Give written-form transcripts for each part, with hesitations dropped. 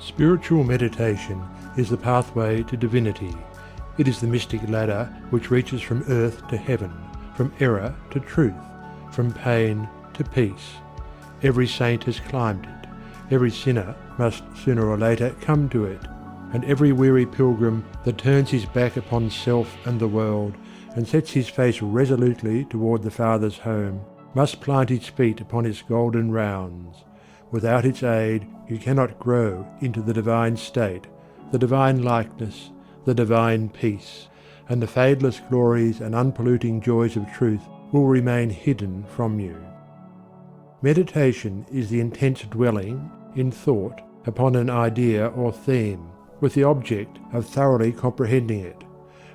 Spiritual meditation is the pathway to divinity. It is the mystic ladder which reaches from earth to heaven, from error to truth, from pain to peace. Every saint has climbed it. Every sinner must sooner or later come to it. And every weary pilgrim that turns his back upon self and the world, and sets his face resolutely toward the Father's home, must plant his feet upon its golden rounds. Without its aid you cannot grow into the divine state, the divine likeness, the divine peace, and the fadeless glories and unpolluting joys of truth will remain hidden from you. Meditation is the intense dwelling, in thought, upon an idea or theme, with the object of thoroughly comprehending it.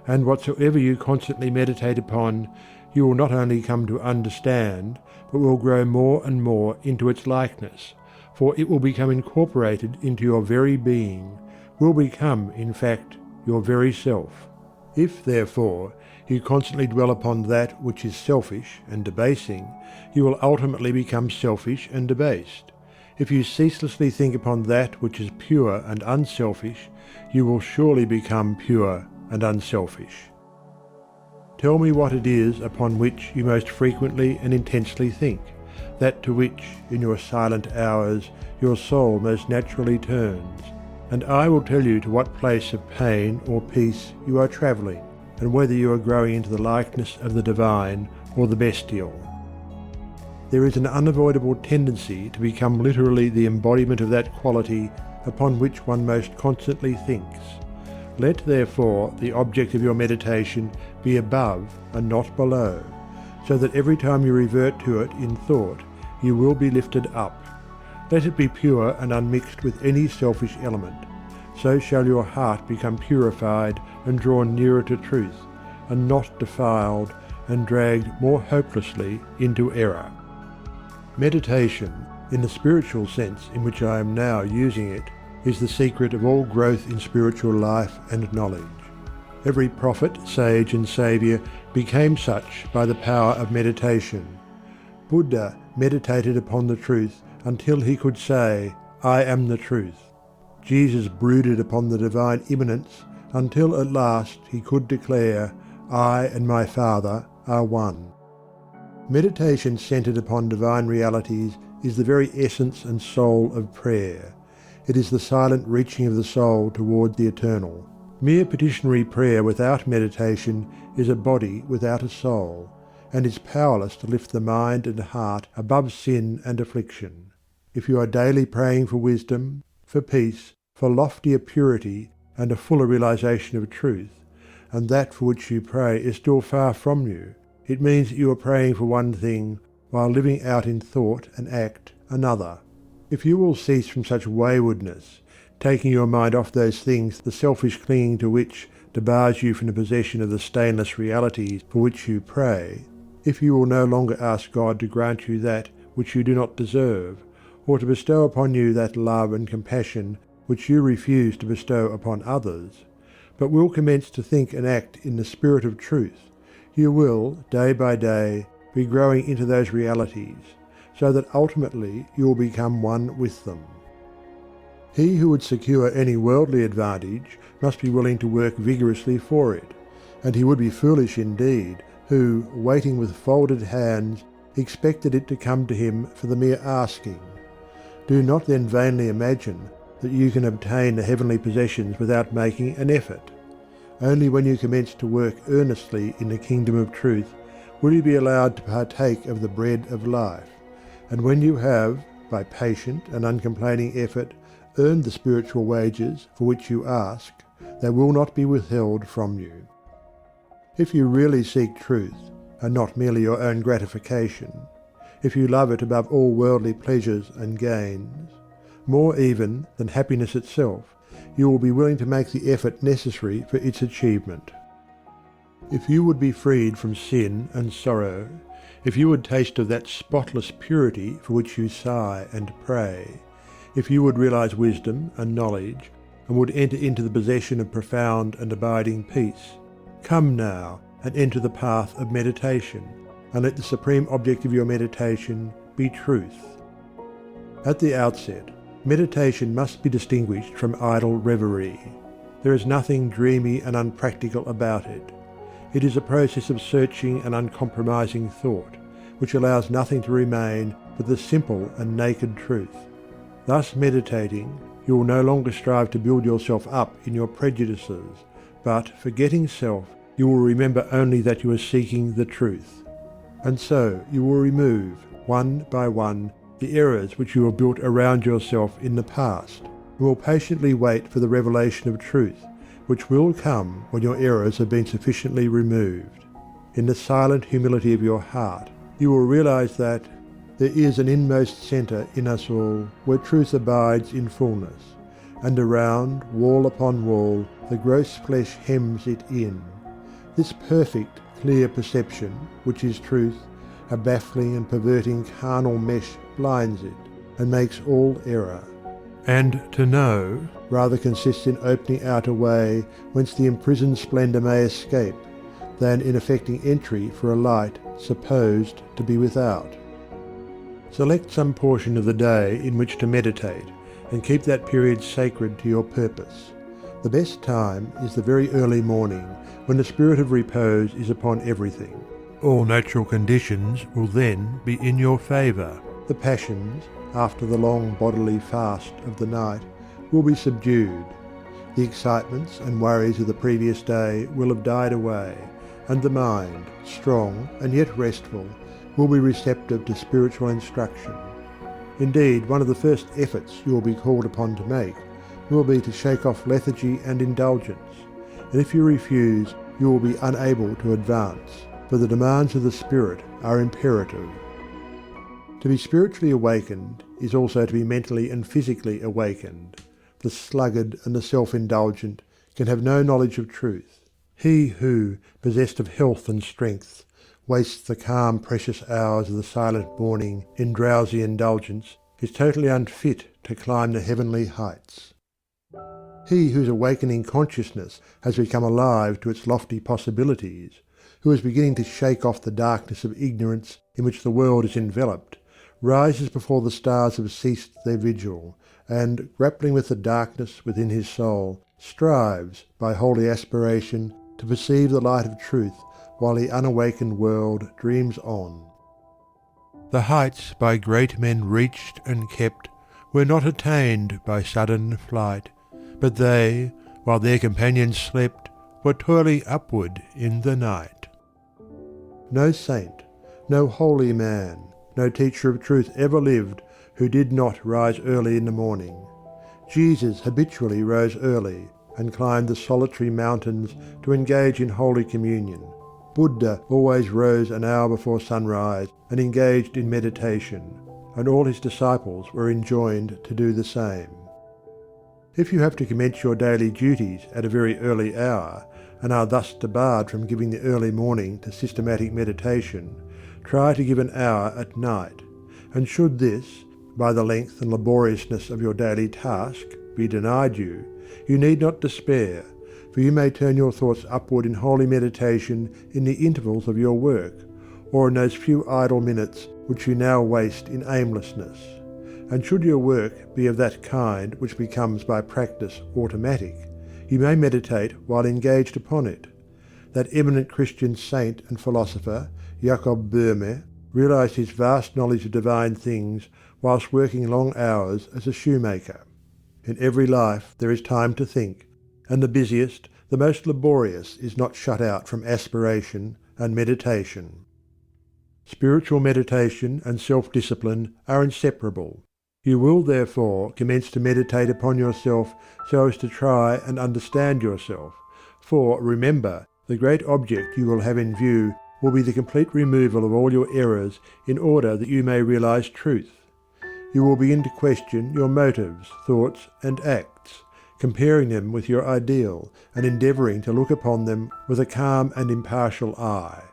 And whatsoever you constantly meditate upon, you will not only come to understand, but will grow more and more into its likeness, for it will become incorporated into your very being, will become, in fact, your very self. If, therefore, you constantly dwell upon that which is selfish and debasing, you will ultimately become selfish and debased. If you ceaselessly think upon that which is pure and unselfish, you will surely become pure and unselfish. Tell me what it is upon which you most frequently and intensely think, that to which, in your silent hours, your soul most naturally turns, and I will tell you to what place of pain or peace you are travelling, and whether you are growing into the likeness of the divine or the bestial. There is an unavoidable tendency to become literally the embodiment of that quality upon which one most constantly thinks. Let, therefore, the object of your meditation be above and not below, so that every time you revert to it in thought, you will be lifted up. Let it be pure and unmixed with any selfish element. So shall your heart become purified and drawn nearer to truth, and not defiled and dragged more hopelessly into error. Meditation, in the spiritual sense in which I am now using it, is the secret of all growth in spiritual life and knowledge. Every prophet, sage and saviour became such by the power of meditation. Buddha meditated upon the truth until he could say, "I am the truth." Jesus brooded upon the divine immanence until at last he could declare, "I and my Father are one." Meditation centred upon divine realities is the very essence and soul of prayer. It is the silent reaching of the soul toward the eternal. Mere petitionary prayer without meditation is a body without a soul, and is powerless to lift the mind and heart above sin and affliction. If you are daily praying for wisdom, for peace, for loftier purity and a fuller realization of truth, and that for which you pray is still far from you, it means that you are praying for one thing while living out in thought and act another. If you will cease from such waywardness, taking your mind off those things the selfish clinging to which debars you from the possession of the stainless realities for which you pray, if you will no longer ask God to grant you that which you do not deserve, or to bestow upon you that love and compassion which you refuse to bestow upon others, but will commence to think and act in the spirit of truth, you will, day by day, be growing into those realities, so that ultimately you will become one with them. He who would secure any worldly advantage must be willing to work vigorously for it, and he would be foolish indeed who, waiting with folded hands, expected it to come to him for the mere asking. Do not then vainly imagine that you can obtain the heavenly possessions without making an effort. Only when you commence to work earnestly in the kingdom of truth will you be allowed to partake of the bread of life, and when you have, by patient and uncomplaining effort, earned the spiritual wages for which you ask, they will not be withheld from you. If you really seek truth, and not merely your own gratification, if you love it above all worldly pleasures and gains, more even than happiness itself, you will be willing to make the effort necessary for its achievement. If you would be freed from sin and sorrow, if you would taste of that spotless purity for which you sigh and pray, if you would realize wisdom and knowledge, and would enter into the possession of profound and abiding peace, come now and enter the path of meditation, and let the supreme object of your meditation be truth. At the outset, Meditation must be distinguished from idle reverie. There is nothing dreamy and unpractical about it. It is a process of searching and uncompromising thought, which allows nothing to remain but the simple and naked truth. Thus meditating, you will no longer strive to build yourself up in your prejudices, but, forgetting self, you will remember only that you are seeking the truth. And so you will remove, one by one, the errors which you have built around yourself in the past, and will patiently wait for the revelation of truth, which will come when your errors have been sufficiently removed. In the silent humility of your heart, you will realize that there is an inmost centre in us all where truth abides in fullness, and around, wall upon wall, the gross flesh hems it in. This perfect, clear perception, which is truth, a baffling and perverting carnal mesh blinds it, and makes all error. And to know rather consists in opening out a way whence the imprisoned splendour may escape, than in effecting entry for a light supposed to be without. Select some portion of the day in which to meditate, and keep that period sacred to your purpose. The best time is the very early morning, when the spirit of repose is upon everything. All natural conditions will then be in your favour. The passions, after the long bodily fast of the night, will be subdued. The excitements and worries of the previous day will have died away, and the mind, strong and yet restful, will be receptive to spiritual instruction. Indeed, one of the first efforts you will be called upon to make will be to shake off lethargy and indulgence, and if you refuse, you will be unable to advance, for the demands of the spirit are imperative. To be spiritually awakened is also to be mentally and physically awakened. The sluggard and the self-indulgent can have no knowledge of truth. He who, possessed of health and strength, wastes the calm precious hours of the silent morning in drowsy indulgence is totally unfit to climb the heavenly heights. He whose awakening consciousness has become alive to its lofty possibilities, who is beginning to shake off the darkness of ignorance in which the world is enveloped, rises before the stars have ceased their vigil, and, grappling with the darkness within his soul, strives, by holy aspiration, to perceive the light of truth while the unawakened world dreams on. The heights by great men reached and kept were not attained by sudden flight, but they, while their companions slept, were toiling upward in the night. No saint, no holy man, no teacher of truth ever lived who did not rise early in the morning. Jesus habitually rose early and climbed the solitary mountains to engage in holy communion. Buddha always rose an hour before sunrise and engaged in meditation, and all his disciples were enjoined to do the same. If you have to commence your daily duties at a very early hour, and are thus debarred from giving the early morning to systematic meditation, try to give an hour at night, and should this, by the length and laboriousness of your daily task, be denied you, you need not despair, for you may turn your thoughts upward in holy meditation in the intervals of your work, or in those few idle minutes which you now waste in aimlessness. And should your work be of that kind which becomes by practice automatic, you may meditate while engaged upon it. That eminent Christian saint and philosopher, Jacob Boehme, realized his vast knowledge of divine things whilst working long hours as a shoemaker. In every life there is time to think, and the busiest, the most laborious, is not shut out from aspiration and meditation. Spiritual meditation and self-discipline are inseparable. You will therefore commence to meditate upon yourself so as to try and understand yourself, for remember, the great object you will have in view will be the complete removal of all your errors in order that you may realize truth. You will begin to question your motives, thoughts, and acts, comparing them with your ideal, and endeavouring to look upon them with a calm and impartial eye.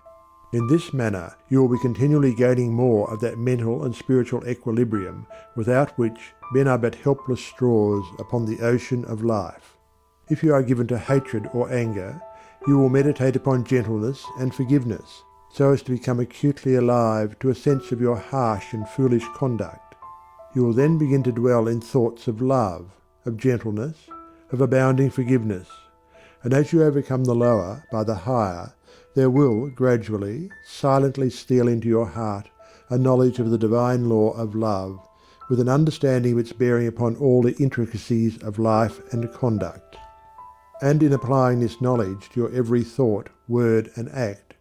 In this manner you will be continually gaining more of that mental and spiritual equilibrium without which men are but helpless straws upon the ocean of life. If you are given to hatred or anger, you will meditate upon gentleness and forgiveness, so as to become acutely alive to a sense of your harsh and foolish conduct. You will then begin to dwell in thoughts of love, of gentleness, of abounding forgiveness, and as you overcome the lower by the higher, there will gradually, silently steal into your heart a knowledge of the divine law of love, with an understanding of its bearing upon all the intricacies of life and conduct. And in applying this knowledge to your every thought, word, and act,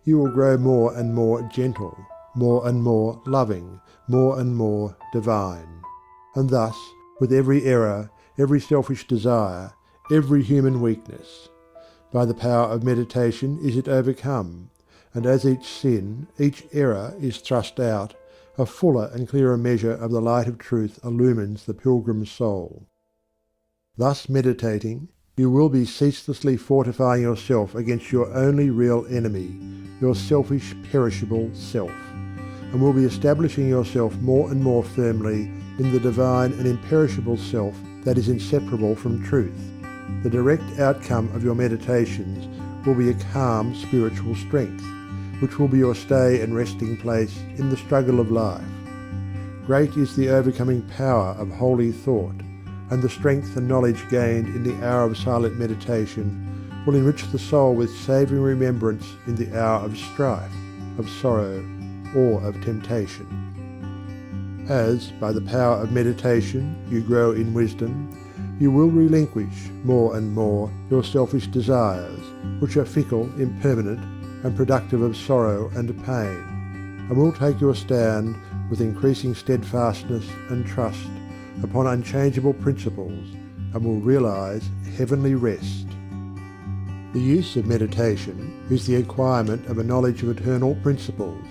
you will grow more and more gentle, more and more loving, more and more divine. And thus, with every error, every selfish desire, every human weakness, by the power of meditation is it overcome, and as each sin, each error is thrust out, a fuller and clearer measure of the light of truth illumines the pilgrim's soul. Thus meditating, you will be ceaselessly fortifying yourself against your only real enemy, your selfish, perishable self, and will be establishing yourself more and more firmly in the divine and imperishable self that is inseparable from truth. The direct outcome of your meditations will be a calm spiritual strength, which will be your stay and resting place in the struggle of life. Great is the overcoming power of holy thought, and the strength and knowledge gained in the hour of silent meditation will enrich the soul with saving remembrance in the hour of strife, of sorrow, or of temptation. As, by the power of meditation, you grow in wisdom, you will relinquish more and more your selfish desires, which are fickle, impermanent, and productive of sorrow and pain, and will take your stand with increasing steadfastness and trust upon unchangeable principles, and will realize heavenly rest. The use of meditation is the acquirement of a knowledge of eternal principles,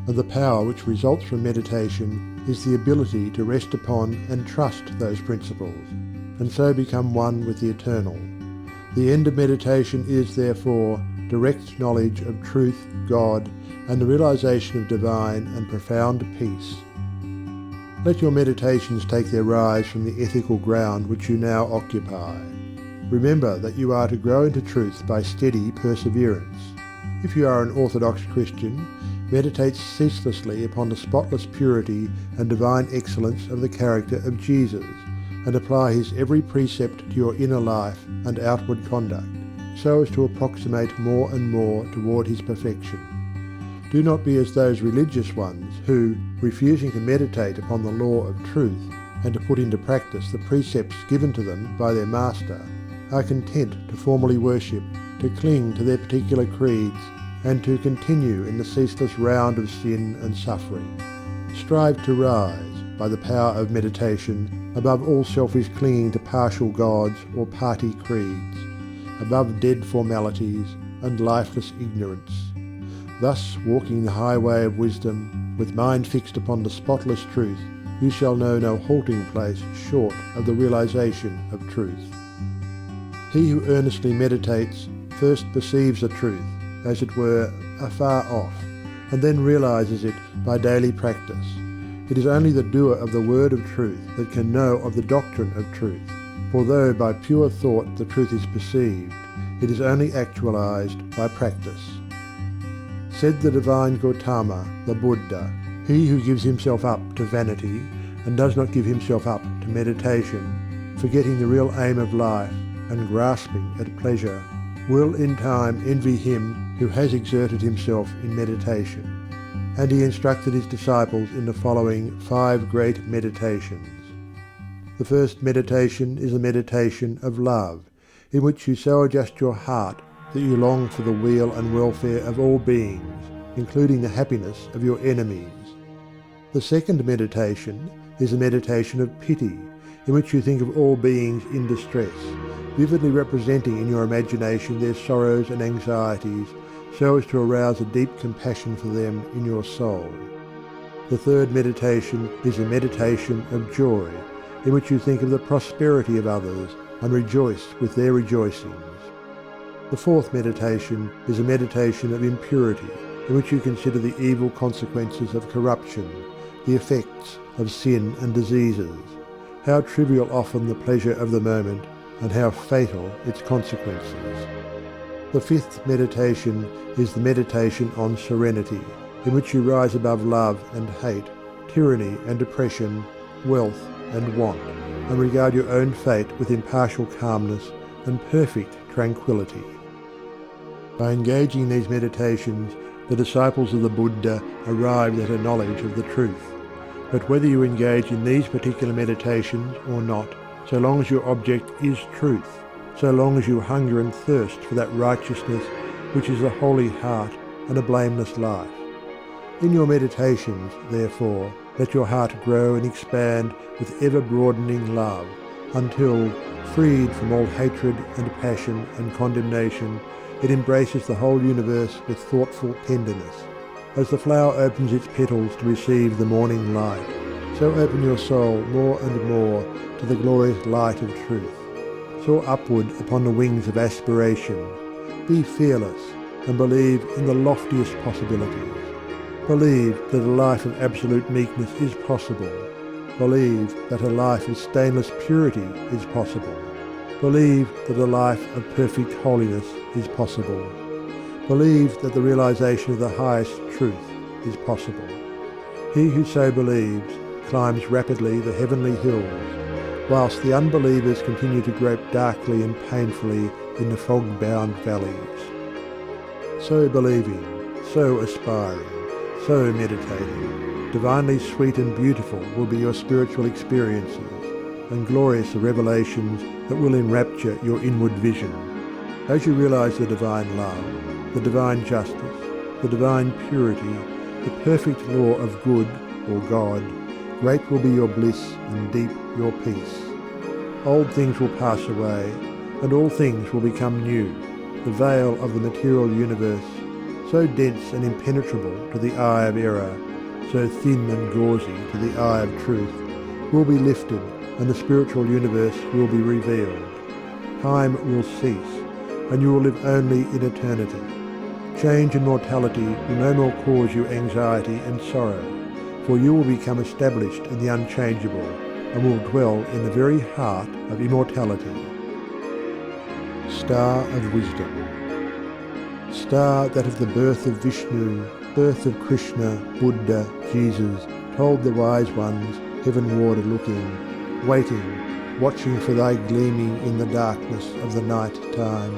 and the power which results from meditation is the ability to rest upon and trust those principles, and so become one with the eternal. The end of meditation is, therefore, direct knowledge of truth, God, and the realization of divine and profound peace. Let your meditations take their rise from the ethical ground which you now occupy. Remember that you are to grow into truth by steady perseverance. If you are an Orthodox Christian, meditate ceaselessly upon the spotless purity and divine excellence of the character of Jesus, and apply his every precept to your inner life and outward conduct, so as to approximate more and more toward his perfection. Do not be as those religious ones who, refusing to meditate upon the law of truth and to put into practice the precepts given to them by their master, are content to formally worship, to cling to their particular creeds, and to continue in the ceaseless round of sin and suffering. Strive to rise, by the power of meditation, above all selfish clinging to partial gods or party creeds, above dead formalities and lifeless ignorance. Thus, walking the highway of wisdom, with mind fixed upon the spotless truth, you shall know no halting place short of the realization of truth. He who earnestly meditates first perceives the truth, as it were, afar off, and then realizes it by daily practice. It is only the doer of the word of truth that can know of the doctrine of truth, for though by pure thought the truth is perceived, it is only actualized by practice. Said the divine Gautama, the Buddha, he who gives himself up to vanity and does not give himself up to meditation, forgetting the real aim of life and grasping at pleasure, will in time envy him who has exerted himself in meditation. And he instructed his disciples in the following 5 great meditations. The first meditation is a meditation of love, in which you so adjust your heart that you long for the weal and welfare of all beings, including the happiness of your enemies. The second meditation is a meditation of pity, in which you think of all beings in distress, vividly representing in your imagination their sorrows and anxieties, so as to arouse a deep compassion for them in your soul. The third meditation is a meditation of joy, in which you think of the prosperity of others and rejoice with their rejoicings. The fourth meditation is a meditation of impurity, in which you consider the evil consequences of corruption, the effects of sin and diseases, how trivial often the pleasure of the moment, and how fatal its consequences. The fifth meditation is the meditation on serenity, in which you rise above love and hate, tyranny and oppression, wealth, and want, and regard your own fate with impartial calmness and perfect tranquility. By engaging in these meditations, the disciples of the Buddha arrived at a knowledge of the truth. But whether you engage in these particular meditations or not, so long as your object is truth, so long as you hunger and thirst for that righteousness which is a holy heart and a blameless life. In your meditations, therefore, let your heart grow and expand with ever-broadening love, until, freed from all hatred and passion and condemnation, it embraces the whole universe with thoughtful tenderness. As the flower opens its petals to receive the morning light, so open your soul more and more to the glorious light of truth. Soar upward upon the wings of aspiration. Be fearless and believe in the loftiest possibilities. Believe that a life of absolute meekness is possible. Believe that a life of stainless purity is possible. Believe that a life of perfect holiness is possible. Believe that the realization of the highest truth is possible. He who so believes climbs rapidly the heavenly hills, whilst the unbelievers continue to grope darkly and painfully in the fog-bound valleys. So believing, so aspiring, so meditating, divinely sweet and beautiful will be your spiritual experiences, and glorious the revelations that will enrapture your inward vision. As you realize the divine love, the divine justice, the divine purity, the perfect law of good, or God, great will be your bliss and deep your peace. Old things will pass away, and all things will become new. The veil of the material universe, so dense and impenetrable to the eye of error, so thin and gauzy to the eye of truth, will be lifted, and the spiritual universe will be revealed. Time will cease, and you will live only in eternity. Change and mortality will no more cause you anxiety and sorrow, for you will become established in the unchangeable, and will dwell in the very heart of immortality. Star of Wisdom. Star that of the birth of Vishnu, birth of Krishna, Buddha, Jesus, told the wise ones, heavenward looking, waiting, watching for thy gleaming in the darkness of the night time,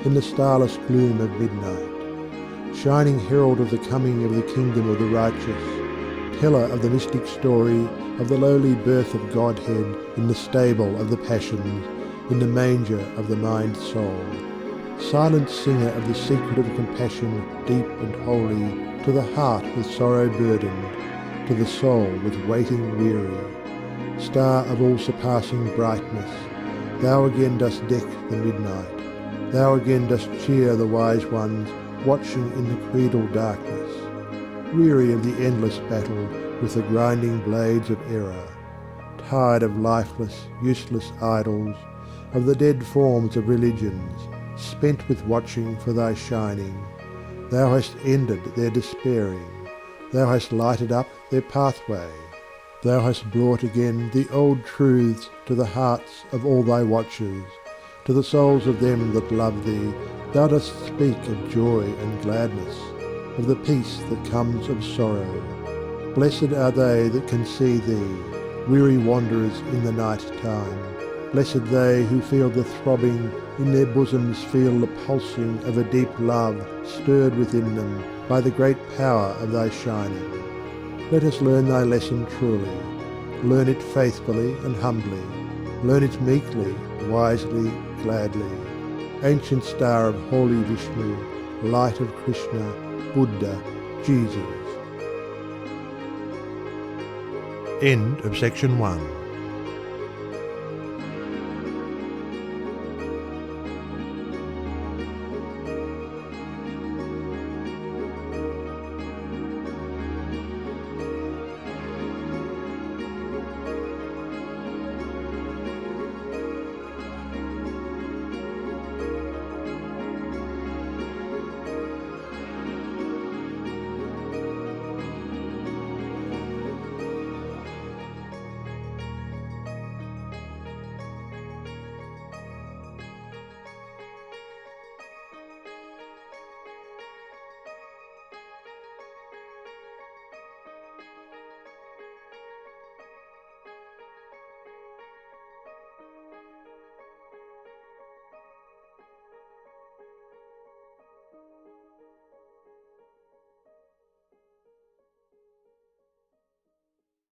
in the starless gloom of midnight. Shining herald of the coming of the kingdom of the righteous, teller of the mystic story of the lowly birth of Godhead in the stable of the passions, in the manger of the mind-soul. Silent singer of the secret of compassion deep and holy, to the heart with sorrow burdened, to the soul with waiting weary. Star of all-surpassing brightness, thou again dost deck the midnight, thou again dost cheer the wise ones watching in the creedal darkness, weary of the endless battle with the grinding blades of error, tired of lifeless, useless idols, of the dead forms of religions, spent with watching for thy shining. Thou hast ended their despairing, thou hast lighted up their pathway, thou hast brought again the old truths to the hearts of all thy watchers, to the souls of them that love thee. Thou dost speak of joy and gladness, of the peace that comes of sorrow. Blessed are they that can see thee, weary wanderers in the night time. Blessed they who feel the throbbing, in their bosoms feel the pulsing of a deep love stirred within them by the great power of thy shining. Let us learn thy lesson truly, learn it faithfully and humbly, learn it meekly, wisely, gladly. Ancient star of holy Vishnu, light of Krishna, Buddha, Jesus. End of section 1.